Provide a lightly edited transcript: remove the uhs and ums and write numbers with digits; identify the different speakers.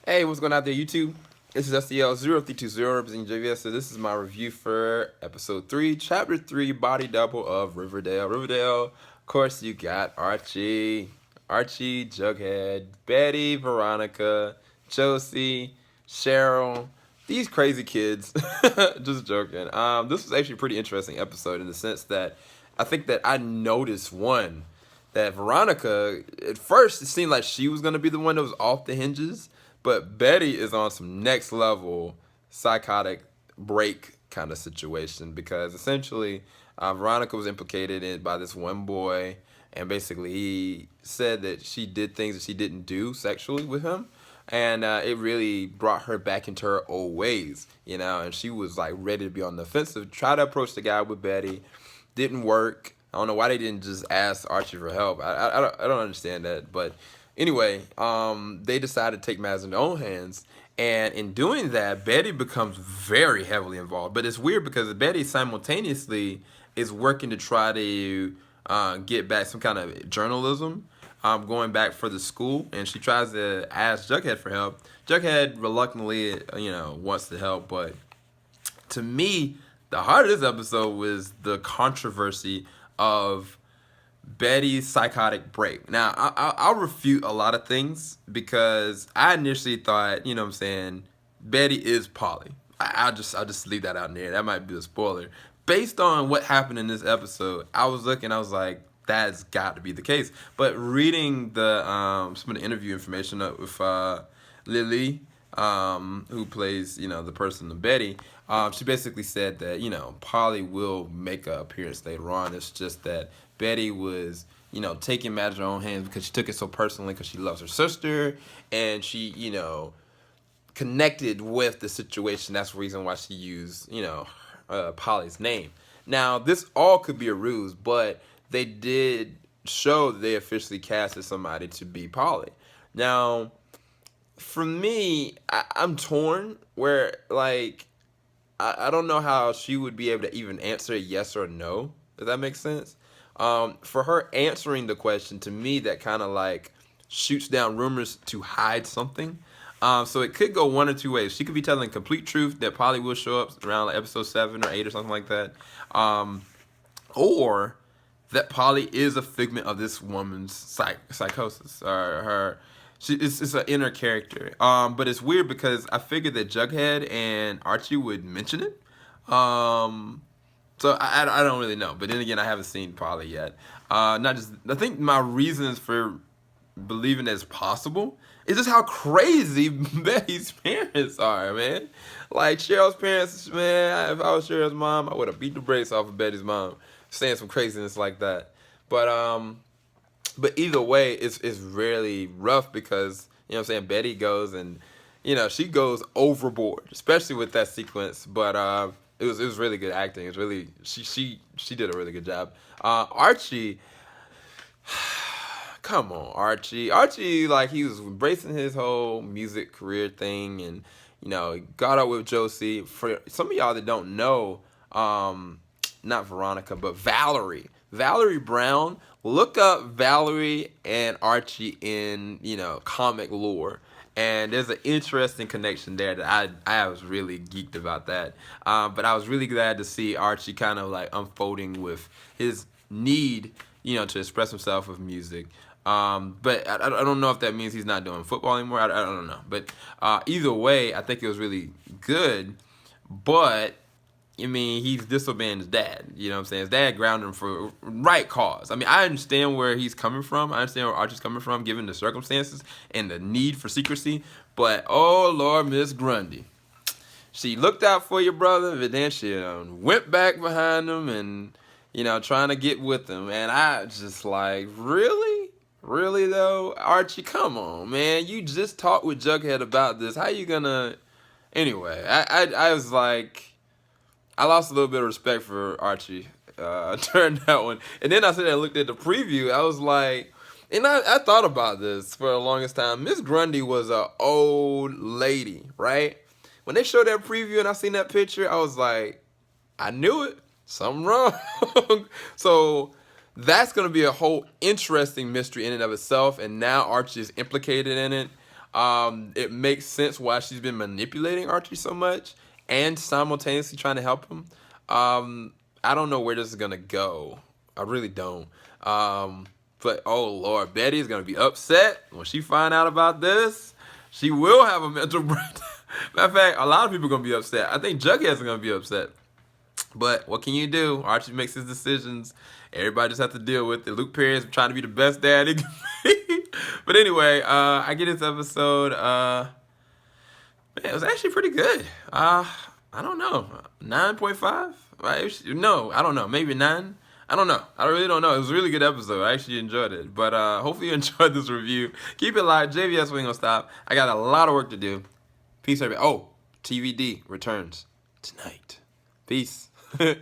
Speaker 1: Hey, what's going on out there, YouTube? This is SDL0320 representing JVS. So this is my review for episode 3, chapter 3, body double of Riverdale. Riverdale, of course, you got Archie, Jughead, Betty, Veronica, Josie, Cheryl, these crazy kids. Just joking. This was actually a pretty interesting episode in the sense that I think that I noticed one that Veronica, at first, it seemed like she was going to be the one that was off the hinges, but Betty is on some next level psychotic break kind of situation because essentially Veronica was implicated by this one boy, and basically he said that she did things that she didn't do sexually with him. And it really brought her back into her old ways, and she was like ready to be on the offensive. Try to approach the guy with Betty, didn't work. I don't know why they didn't just ask Archie for help. I don't understand that. But anyway, they decided to take matters in their own hands. And in doing that, Betty becomes very heavily involved. But it's weird because Betty simultaneously is working to try to get back some kind of journalism, going back for the school. And she tries to ask Jughead for help. Jughead reluctantly, wants to help. But to me, the heart of this episode was the controversy of Betty's psychotic break. Now, I'll refute a lot of things because I initially thought, what I'm saying, Betty is Polly. I'll just leave that out in there. That might be a spoiler. Based on what happened in this episode, I was like, that's got to be the case. But reading the some of the interview information with Lily, who plays, the person of Betty, she basically said that, Polly will make an appearance later on. It's just that Betty was, taking matters in her own hands because she took it so personally because she loves her sister and she, connected with the situation. That's the reason why she used, Polly's name. Now, this all could be a ruse, but they did show that they officially casted somebody to be Polly. Now, for me, I'm torn where, like, I don't know how she would be able to even answer yes or no. Does that make sense? For her answering the question, to me, that kind of like shoots down rumors to hide something. So it could go one or two ways. She could be telling complete truth that Polly will show up around like episode 7 or 8 or something like that. Or that Polly is a figment of this woman's psychosis or her. It's an inner character. But it's weird because I figured that Jughead and Archie would mention it. So I don't really know. But then again, I haven't seen Polly yet. I think my reasons for believing that it's possible is just how crazy Betty's parents are, man. Like Cheryl's parents, man. If I was Cheryl's mom, I would have beat the brakes off of Betty's mom, saying some craziness like that. But either way, it's really rough because, Betty goes and, she goes overboard, especially with that sequence. But it was really good acting. It's really, she did a really good job. Archie, come on, Archie. Archie, like, he was embracing his whole music career thing and, he got up with Josie. For some of y'all that don't know, not Veronica, but Valerie Brown. Look up Valerie and Archie in, comic lore. And there's an interesting connection there that I was really geeked about that. But I was really glad to see Archie kind of like unfolding with his need, to express himself with music. But I don't know if that means he's not doing football anymore. I don't know. But either way, I think it was really good. But he's disobeying his dad. You know what I'm saying? His dad grounded him for right cause. I understand where he's coming from. I understand where Archie's coming from, given the circumstances and the need for secrecy. But, oh, Lord, Miss Grundy. She looked out for your brother, but then she went back behind him and, trying to get with him. And I just like, really? Really, though? Archie, come on, man. You just talked with Jughead about this. How you gonna... Anyway, I was like... I lost a little bit of respect for Archie during that one. And then I said I looked at the preview. I was like, and I thought about this for the longest time. Miss Grundy was an old lady, right? When they showed that preview and I seen that picture, I was like, I knew it. Something wrong. So that's going to be a whole interesting mystery in and of itself. And now Archie is implicated in it. It makes sense why she's been manipulating Archie so much and simultaneously trying to help him. I don't know where this is gonna go. I really don't. But oh Lord, Betty is gonna be upset when she find out about this. She will have a mental breakdown. Matter of fact, a lot of people are gonna be upset. I think Jughead's gonna be upset. But what can you do? Archie makes his decisions. Everybody just has to deal with it. Luke Perry is trying to be the best dad he can be. But anyway, I get this episode. Man, it was actually pretty good. I don't know, 9.5. Right? No, I don't know. Maybe 9. I don't know. I really don't know. It was a really good episode. I actually enjoyed it. But hopefully you enjoyed this review. Keep it live. JVS, we ain't gonna stop. I got a lot of work to do. Peace, everybody. Oh, TVD returns tonight. Peace.